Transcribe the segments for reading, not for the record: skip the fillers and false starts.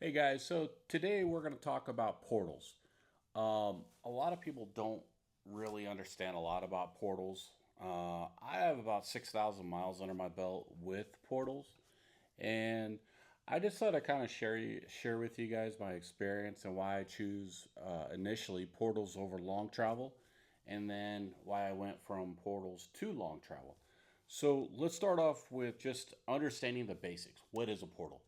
Hey guys, so today we're going to talk about portals. A lot of people don't really understand a lot about portals. I have about 6,000 miles under my belt with portals, and I just thought I'd kind of share with you guys my experience and why I choose initially portals over long travel, and then why I went from portals to long travel. So let's start off with just understanding the basics. What is a portal?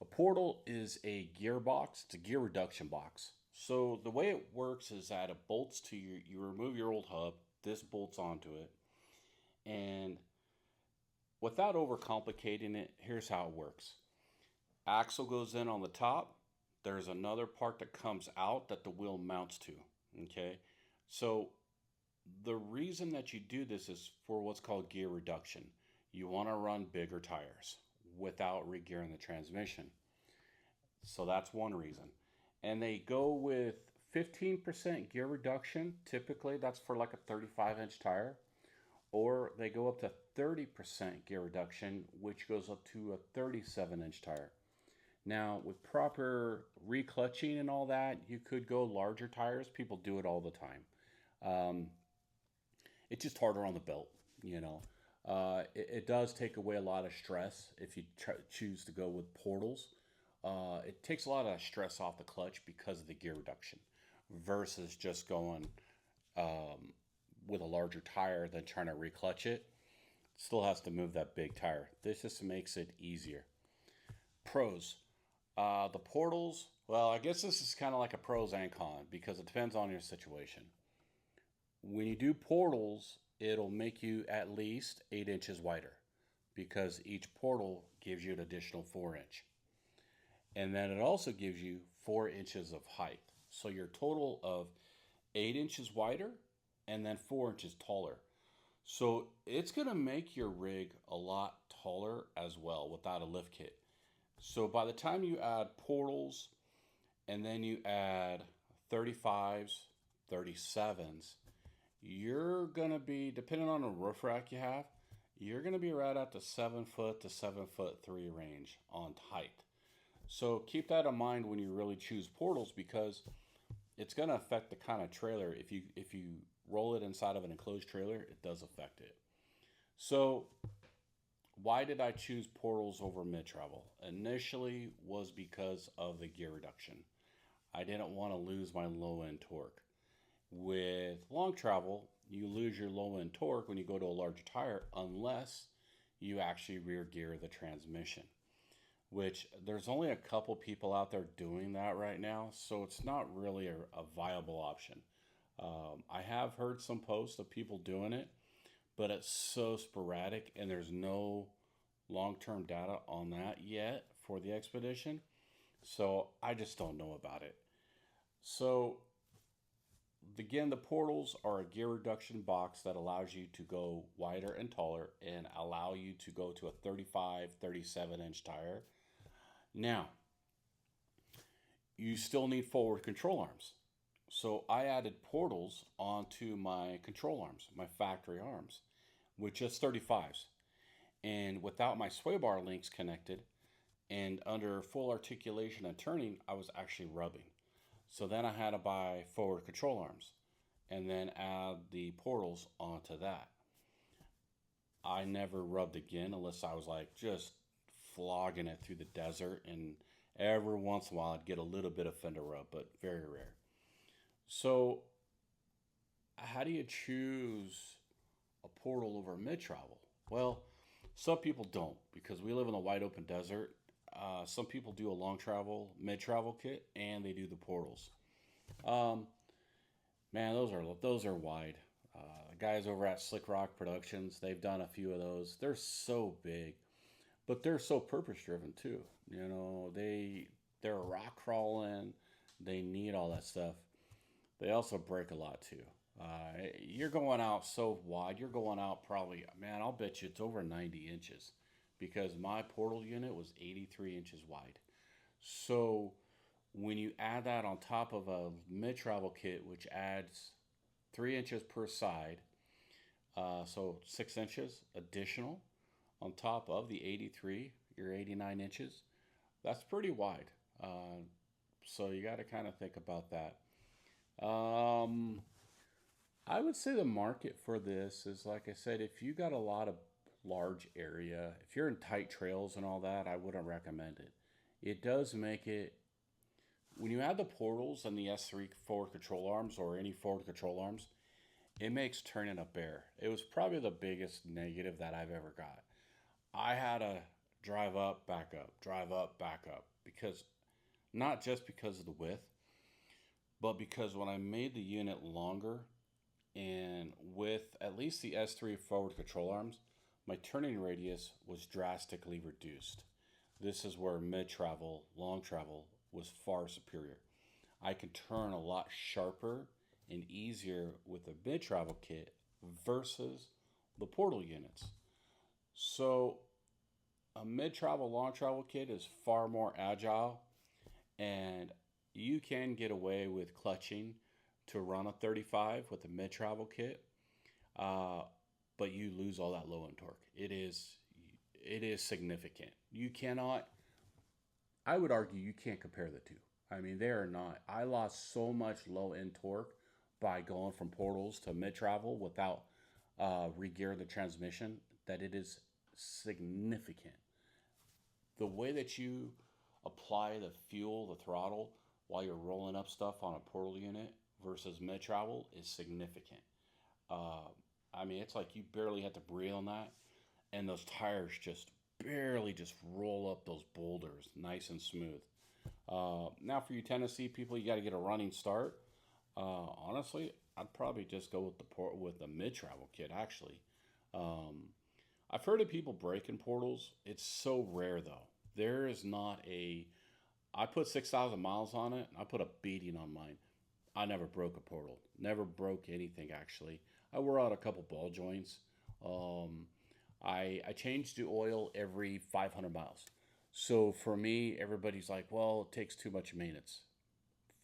A portal is a gearbox, it's a gear reduction box. So the way it works is that it bolts to you remove your old hub, this bolts onto it, and without overcomplicating it, here's how it works. Axle goes in on the top, there's another part that comes out that the wheel mounts to. Okay? So the reason that you do this is for what's called gear reduction. You want to run bigger tires without regearing the transmission. So that's one reason. And they go with 15% gear reduction. Typically, that's for like a 35-inch tire. Or they go up to 30% gear reduction, which goes up to a 37-inch tire. Now, with proper reclutching and all that, you could go larger tires. People do it all the time. Um, it's just harder on the belt, you know. It does take away a lot of stress if you choose to go with portals. It takes a lot of stress off the clutch because of the gear reduction versus just going um, with a larger tire than trying to reclutch it. Still has to move that big tire. This just makes it easier. Pros. The portals, well, I guess this is kind of like a pros and con because it depends on your situation. When you do portals, it'll make you at least 8 inches wider because each portal gives you an additional 4 inch. And then it also gives you 4 inches of height. So your total of 8 inches wider and then 4 inches taller. So it's going to make your rig a lot taller as well without a lift kit. So by the time you add portals and then you add 35s, 37s, you're going to be, depending on the roof rack you have, you're going to be right at the 7 foot to 7'3" range on height. So keep that in mind when you really choose portals because it's going to affect the kind of trailer. If you roll it inside of an enclosed trailer, it does affect it. So why did I choose portals over mid travel? Initially was because of the gear reduction. I didn't want to lose my low end torque. With long travel, you lose your low end torque when you go to a larger tire unless you actually rear gear the transmission, which there's only a couple people out there doing that right now, so it's not really a viable option. I have heard some posts of people doing it, but it's so sporadic and there's no long term data on that yet for the expedition. So I just don't know about it. So again, the portals are a gear reduction box that allows you to go wider and taller and allow you to go to a 35, 37-inch tire. Now, you still need forward control arms. So I added portals onto my control arms, my factory arms, with just 35s. And without my sway bar links connected and under full articulation and turning, I was actually rubbing. So then I had to buy forward control arms and then add the portals onto that. I never rubbed again unless I was like just flogging it through the desert, and every once in a while I'd get a little bit of fender rub, but very rare. So, how do you choose a portal over mid travel? Well, some people don't because we live in a wide open desert. Some people do a long travel, mid travel kit, and they do the portals. Um, Man, those are wide. Guys over at Slick Rock Productions, they've done a few of those. They're so big, but they're so purpose driven too. You know, they're rock crawling. They need all that stuff. They also break a lot too. You're going out so wide. You're going out probably, man, I'll bet you it's over 90 inches because my portal unit was 83 inches wide. So when you add that on top of a mid travel kit, which adds 3 inches per side, so 6 inches additional on top of the 83, your 89 inches, that's pretty wide. Uh, so you got to kind of think about that. Um, I would say the market for this is, like I said, if you got a lot of large area, if you're in tight trails and all that, I wouldn't recommend it. It does make it, when you add the portals and the S3 forward control arms or any forward control arms, it makes turning a bear. It was probably the biggest negative that I've ever got. I had to drive up, back up, because not just because of the width, but because when I made the unit longer and with at least the S3 forward control arms, my turning radius was drastically reduced. This is where mid travel, long travel was far superior. I can turn a lot sharper and easier with a mid travel kit versus the portal units. So a mid travel, long travel kit is far more agile, and you can get away with clutching to run a 35 with a mid travel kit, uh, but you lose all that low end torque. It is significant. You cannot. I would argue you can't compare the two. I mean, they are not. I lost so much low end torque by going from portals to mid travel without regear the transmission that it is significant. The way that you apply the fuel, the throttle, while you're rolling up stuff on a portal unit versus mid travel is significant. Uh, I mean, it's like you barely have to breathe on that, and those tires just barely just roll up those boulders nice and smooth. Now, for you Tennessee people, you got to get a running start. Honestly, I'd probably just go with the mid travel kit. Actually, um, I've heard of people breaking portals. It's so rare though. There is not a. I put 6,000 miles on it. I put a beating on mine. I never broke a portal. Never broke anything actually. I wore out a couple ball joints. Um, I changed the oil every 500 miles. So for me, everybody's like, well, it takes too much maintenance.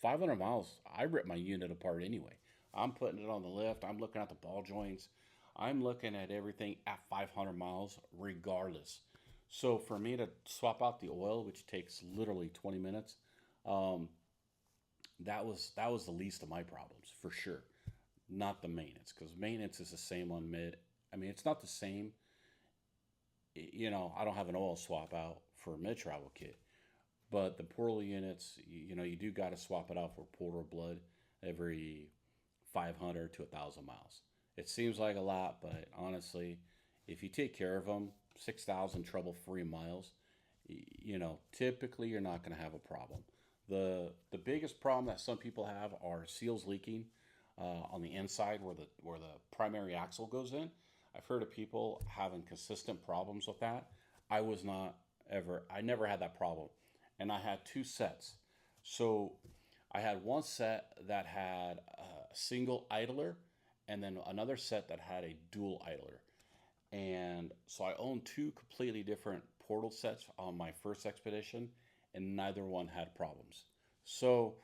500 miles, I rip my unit apart anyway. I'm putting it on the lift. I'm looking at the ball joints. I'm looking at everything at 500 miles regardless. So for me to swap out the oil, which takes literally 20 minutes, um, that was the least of my problems for sure. Not the maintenance, because maintenance is the same on mid. I mean, it's not the same. I don't have an oil swap out for a mid travel kit, but the portal units, you do got to swap it out for portal blood every 500 to 1,000 miles. It seems like a lot, but honestly, if you take care of them, 6,000 trouble free miles, typically you're not going to have a problem. The biggest problem that some people have are seals leaking on the inside where the primary axle goes in. I've heard of people having consistent problems with that. I never had that problem, and I had two sets. So I had one set that had a single idler, and then another set that had a dual idler. And so I owned two completely different portal sets on my first expedition, and neither one had problems. So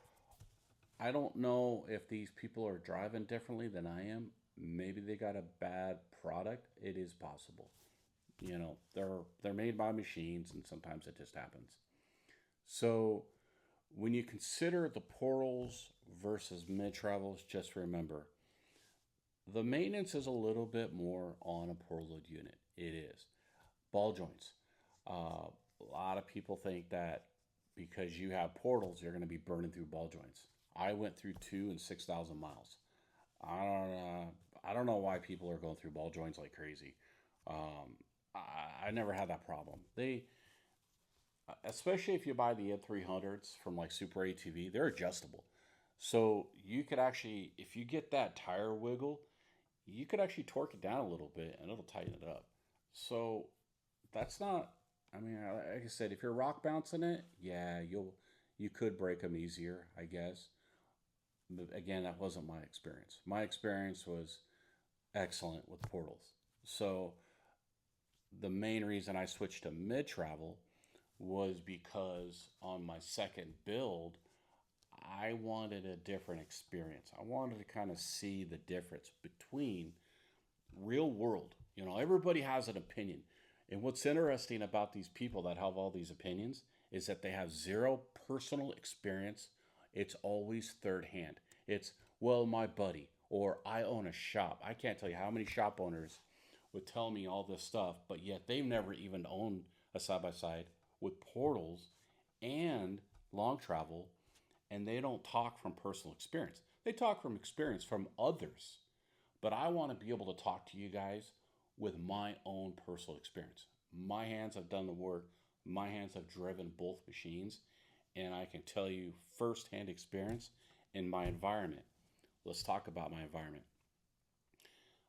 I don't know if these people are driving differently than I am. Maybe they got a bad product. It is possible. They're made by machines, and sometimes it just happens. So when you consider the portals versus mid travels, just remember the maintenance is a little bit more on a portal unit. It is. Ball joints. A lot of people think that because you have portals, you're going to be burning through ball joints. I went through two and 6,000 miles. I don't know. I don't know why people are going through ball joints like crazy. I never had that problem. Especially if you buy the N300s from like Super ATV, they're adjustable. So you could actually, if you get that tire wiggle, you could actually torque it down a little bit and it'll tighten it up. So that's not. I mean, like I said, if you're rock bouncing it, yeah, you could break them easier, I guess. But again, that wasn't my experience. My experience was excellent with portals. So the main reason I switched to mid travel was because on my second build, I wanted a different experience. I wanted to kind of see the difference between real world. Everybody has an opinion. And what's interesting about these people that have all these opinions is that they have 0 personal experience, it's always third hand. It's, well, my buddy, or I own a shop. I can't tell you how many shop owners would tell me all this stuff, but yet they've never even owned a side by side with portals and long travel, and they don't talk from personal experience. They talk from experience from others. But I want to be able to talk to you guys with my own personal experience. My hands have done the work, my hands have driven both machines, and I can tell you firsthand experience in my environment. Let's talk about my environment.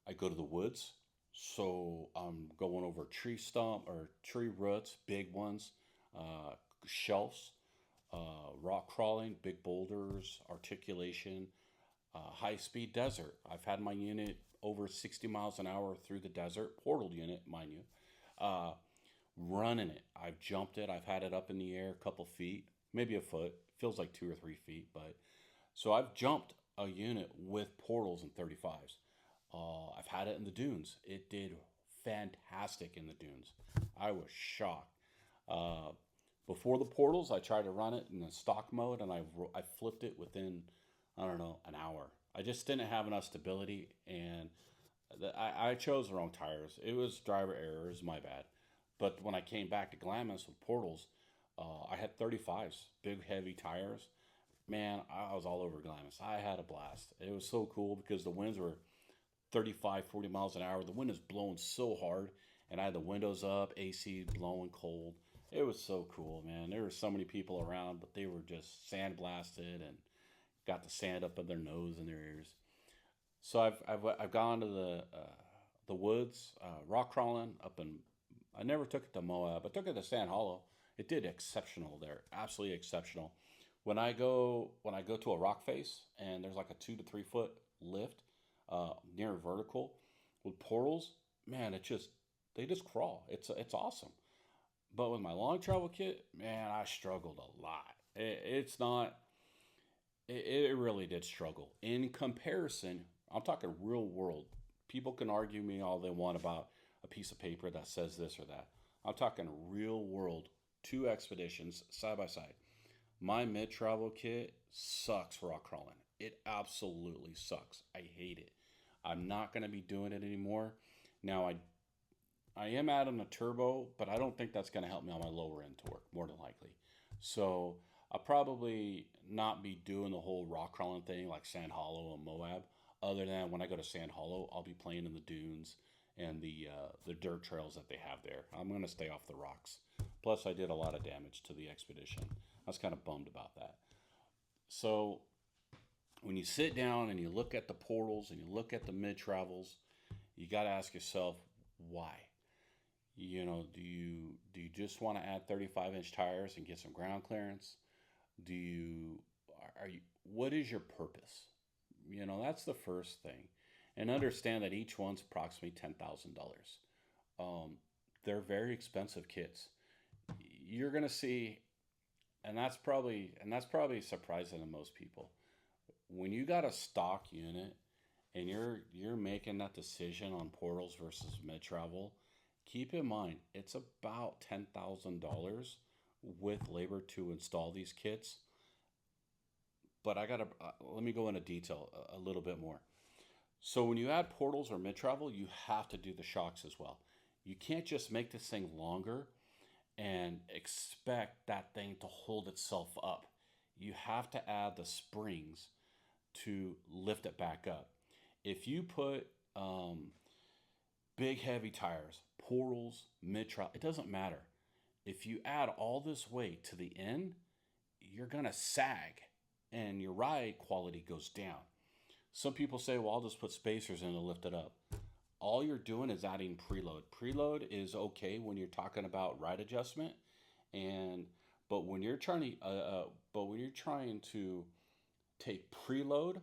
I go to the woods, so I'm going over tree stump or tree roots, big ones, uh, shelves, rock crawling, big boulders, articulation, high speed desert. I've had my unit over 60 miles an hour through the desert, portal unit, mind you. Uh, Running it. I've jumped it. I've had it up in the air a couple feet, maybe a foot. Feels like 2 or 3 feet, but so I've jumped a unit with portals and 35s. I've had it in the dunes. It did fantastic in the dunes. I was shocked. Uh, Before the portals, I tried to run it in the stock mode, and I flipped it within, I don't know, an hour. I just didn't have enough stability, and I chose the wrong tires. It was driver error. It was my bad. But when I came back to Glamis with portals, I had 35s, big heavy tires. Man, I was all over Glamis. I had a blast. It was so cool because the winds were 35, 40 miles an hour. The wind is blowing so hard, and I had the windows up, AC blowing cold. It was so cool, man. There were so many people around, but they were just sandblasted and got the sand up in their nose and their ears. So I've gone to the woods, rock crawling up in. I never took it to Moab. I took it to Sand Hollow. It did exceptional there, absolutely exceptional. When I go to a rock face and there's like a 2 to 3 foot lift near vertical with portals, man, they just crawl. It's awesome. But with my long travel kit, man, I struggled a lot. It's not. It really did struggle. In comparison, I'm talking real world. People can argue me all they want about a piece of paper that says this or that. I'm talking real world, two expeditions side by side. My mid travel kit sucks rock crawling. It absolutely sucks. I hate it. I'm not going to be doing it anymore. Now, I am adding a turbo, but I don't think that's going to help me on my lower end torque, more than likely. So I'll probably not be doing the whole rock crawling thing like Sand Hollow and Moab. Other than when I go to Sand Hollow, I'll be playing in the dunes and the dirt trails that they have there. I'm going to stay off the rocks. Plus, I did a lot of damage to the expedition. I was kind of bummed about that. So when you sit down and you look at the portals and you look at the mid travels, you got to ask yourself why. Do you just want to add 35-inch tires and get some ground clearance? Do you are you What is your purpose? That's the first thing. And understand that each one's approximately $10,000. Um, they're very expensive kits. You're gonna see, and that's probably surprising to most people. When you got a stock unit and you're making that decision on portals versus mid travel, keep in mind it's about $10,000 with labor to install these kits. But let me go into detail a little bit more. So when you add portals or mid travel, you have to do the shocks as well. You can't just make this thing longer and expect that thing to hold itself up. You have to add the springs to lift it back up. If you put big heavy tires, portals, mid travel, it doesn't matter. If you add all this weight to the end, you're gonna sag and your ride quality goes down. Some people say, well, I'll just put spacers in to lift it up. All you're doing is adding preload. Preload is okay when you're talking about ride adjustment, and but when you're trying to take preload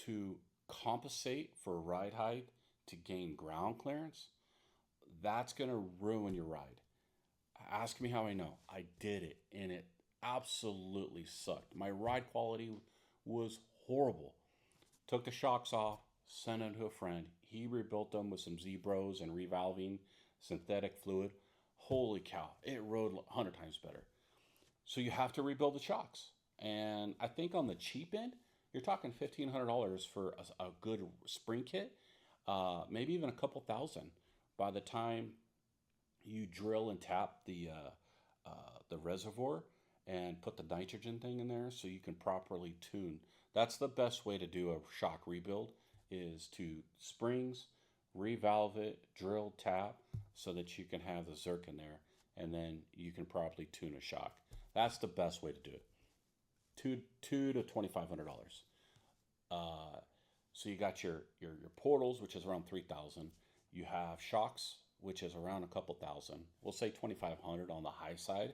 to compensate for ride height to gain ground clearance, that's gonna ruin your ride. Ask me how I know. I did it, and it absolutely sucked. My ride quality was horrible. Took the shocks off, sent them to a friend. He rebuilt them with some Z-Bros and revalving synthetic fluid. Holy cow, it rode 100 times better. So you have to rebuild the shocks. And I think on the cheap end, you're talking $1,500 for a good spring kit, maybe even a couple thousand by the time you drill and tap the reservoir and put the nitrogen thing in there so you can properly tune. That's the best way to do a shock rebuild is to springs, revalve it, drill, tap so that you can have the zerk in there and then you can properly tune a shock. That's the best way to do it. Two to $2,500. Uh, so you got your portals, which is around 3,000. You have shocks, which is around a couple thousand. We'll say 2,500 on the high side.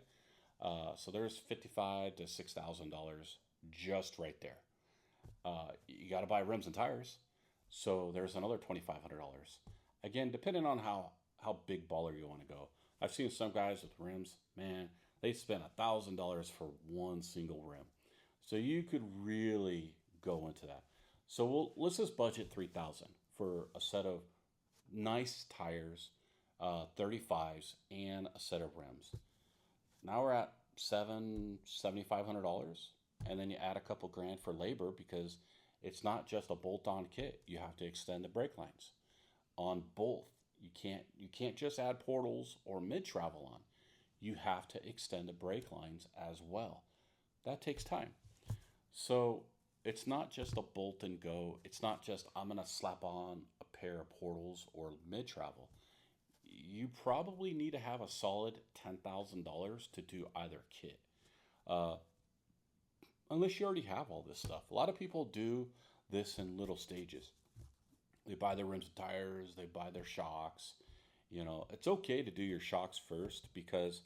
So there's 55 to $6,000 just right there. You got to buy rims and tires, so there's another $2,500. Again, depending on how big baller you want to go. I've seen some guys with rims, man, they spend $1,000 for one single rim. So you could really go into that. So let's just budget 3,000 for a set of nice tires, 35s, and a set of rims. Now we're at $7,500, and then you add a couple grand for labor because it's not just a bolt-on kit. You have to extend the brake lines on both. You can't just add portals or mid travel on. You have to extend the brake lines as well. That takes time. So it's not just a bolt and go. It's not just I'm gonna slap on a pair of portals or mid travel. You probably need to have a solid $10,000 to do either kit. Uh, Unless you already have all this stuff. A lot of people do this in little stages. They buy their rims and tires, they buy their shocks. It's okay to do your shocks first because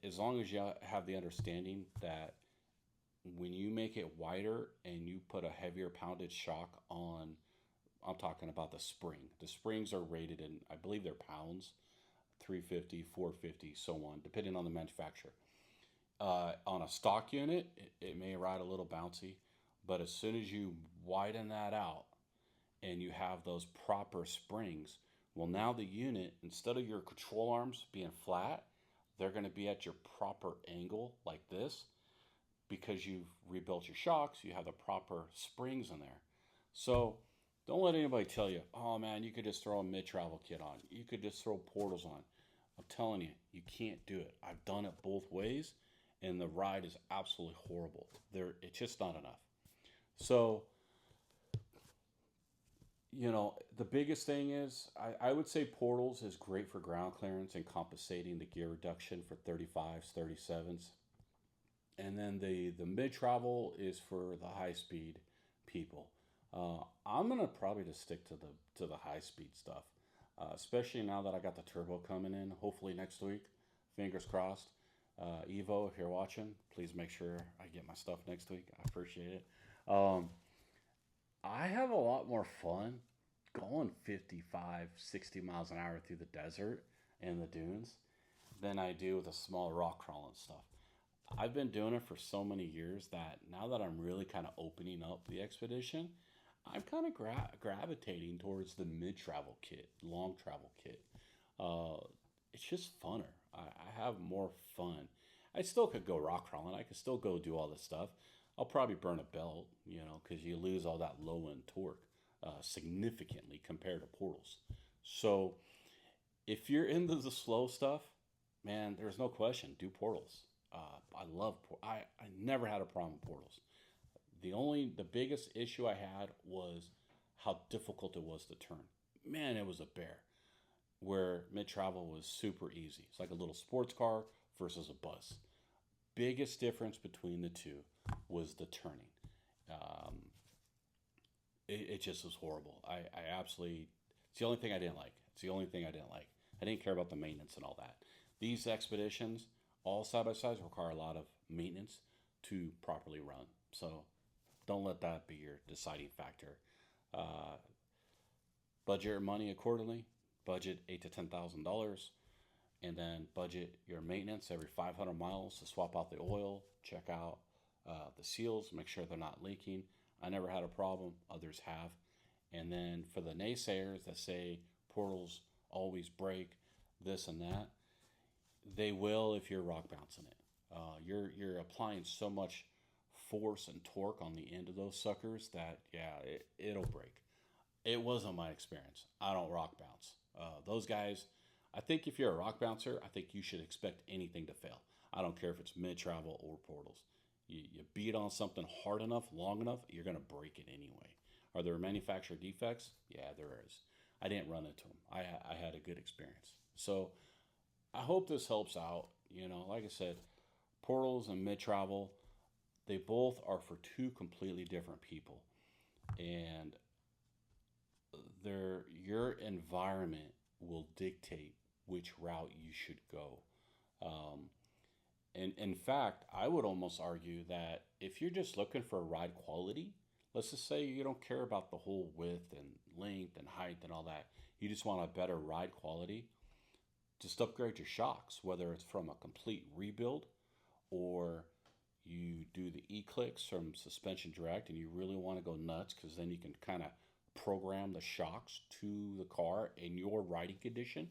as long as you have the understanding that when you make it wider and you put a heavier pounded shock on, I'm talking about the spring. The springs are rated in, I believe they're pounds, 350, 450, so on, depending on the manufacturer. On a stock unit, it may ride a little bouncy, but as soon as you widen that out and you have those proper springs, well, now the unit, instead of your control arms being flat, they're going to be at your proper angle like this because you've rebuilt your shocks, you have the proper springs in there. So don't let anybody tell you, oh man, you could just throw a mid travel kit on, you could just throw portals on. I'm telling you, you can't do it. I've done it both ways, and the ride is absolutely horrible. It's just not enough. So, the biggest thing is I would say portals is great for ground clearance and compensating the gear reduction for 35s, 37s. And then the mid travel is for the high speed people. I'm gonna probably just stick to the high speed stuff, especially now that I got the turbo coming in. Hopefully next week, fingers crossed. Evo, if you're watching, please make sure I get my stuff next week. I appreciate it. Um, I have a lot more fun going 55, 60 miles an hour through the desert and the dunes than I do with a small rock crawling stuff. I've been doing it for so many years that now that I'm really kind of opening up the expedition, I'm kind of gravitating towards the mid travel kit, long travel kit. Uh, it's just funner. I have more fun. I still could go rock crawling. I could still go do all this stuff. I'll probably burn a belt, because you lose all that low end torque significantly compared to portals. So if you're into the slow stuff, man, there's no question. Do portals. I love. I never had a problem with portals. The biggest issue I had was how difficult it was to turn. Man, it was a bear. Where mid travel was super easy. It's like a little sports car versus a bus. Biggest difference between the two was the turning. Um, it just was horrible. I absolutely. It's the only thing I didn't like. It's the only thing I didn't like. I didn't care about the maintenance and all that. These expeditions, all side by sides, require a lot of maintenance to properly run. So don't let that be your deciding factor. Uh, Budget your money accordingly. Budget $8,000 to $10,000, and then budget your maintenance every 500 miles to swap out the oil, check out the seals, make sure they're not leaking. I never had a problem, others have. And then for the naysayers that say portals always break, this and that, they will if you're rock bouncing it. You're applying so much force and torque on the end of those suckers that yeah, it'll break. It wasn't my experience. I don't rock bounce. Those guys, I think if you're a rock bouncer, I think you should expect anything to fail. I don't care if it's mid travel or portals. You beat on something hard enough, long enough, you're going to break it anyway. Are there manufacturer defects? Yeah, there is. I didn't run into them. I had a good experience. So I hope this helps out. You know, like I said, portals and mid travel, they both are for two completely different people. And your environment will dictate which route you should go. Um, and in fact, I would almost argue that if you're just looking for ride quality, let's just say you don't care about the whole width and length and height and all that, you just want a better ride quality, just upgrade your shocks, whether it's from a complete rebuild or you do the e-clicks from Suspension Direct and you really want to go nuts because then you can kind of program the shocks to the car in your riding condition,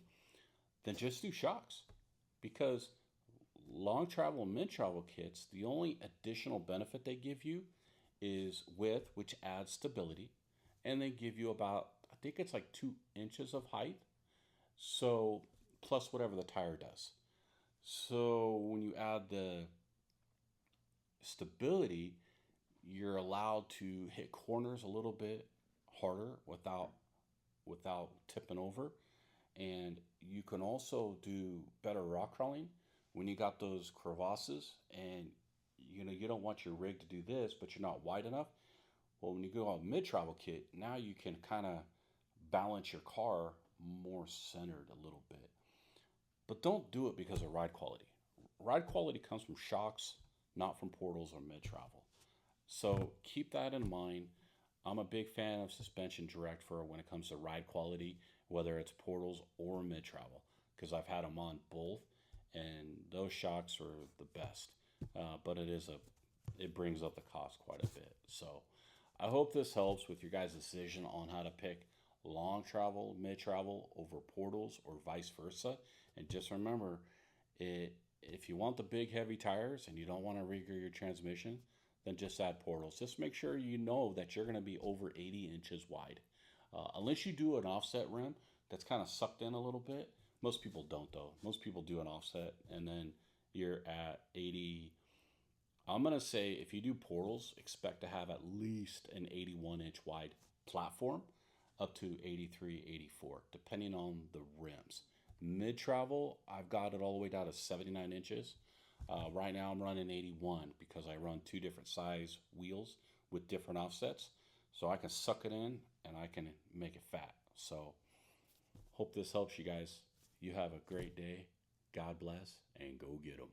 then just do shocks. Because long travel and mid travel kits, the only additional benefit they give you is width, which adds stability, and they give you about, I think it's like 2 inches of height. So, plus whatever the tire does. So, when you add the stability, you're allowed to hit corners a little bit harder without tipping over, and you can also do better rock crawling when you got those crevasses and you don't want your rig to do this, but you're not wide enough. Well, when you go on mid travel kit, now you can kind of balance your car more centered a little bit. But don't do it because of ride quality. Ride quality comes from shocks, not from portals or mid travel. So keep that in mind. I'm a big fan of Suspension Direct for when it comes to ride quality, whether it's portals or mid travel, because I've had them on both, and those shocks are the best. But it brings up the cost quite a bit. So I hope this helps with your guys' decision on how to pick long travel, mid travel over portals or vice versa. And just remember, if you want the big heavy tires and you don't want to regear your transmission, then just add portals. Just make sure you know that you're going to be over 80 inches wide. Unless you do an offset rim that's kind of sucked in a little bit. Most people don't, though. Most people do an offset and then you're at 80. I'm going to say if you do portals, expect to have at least an 81-inch wide platform up to 83, 84, depending on the rims. Mid travel, I've got it all the way down to 79 inches. Right now, I'm running 81 because I run two different size wheels with different offsets. So I can suck it in and I can make it fat. So, hope this helps you guys. You have a great day. God bless and go get them.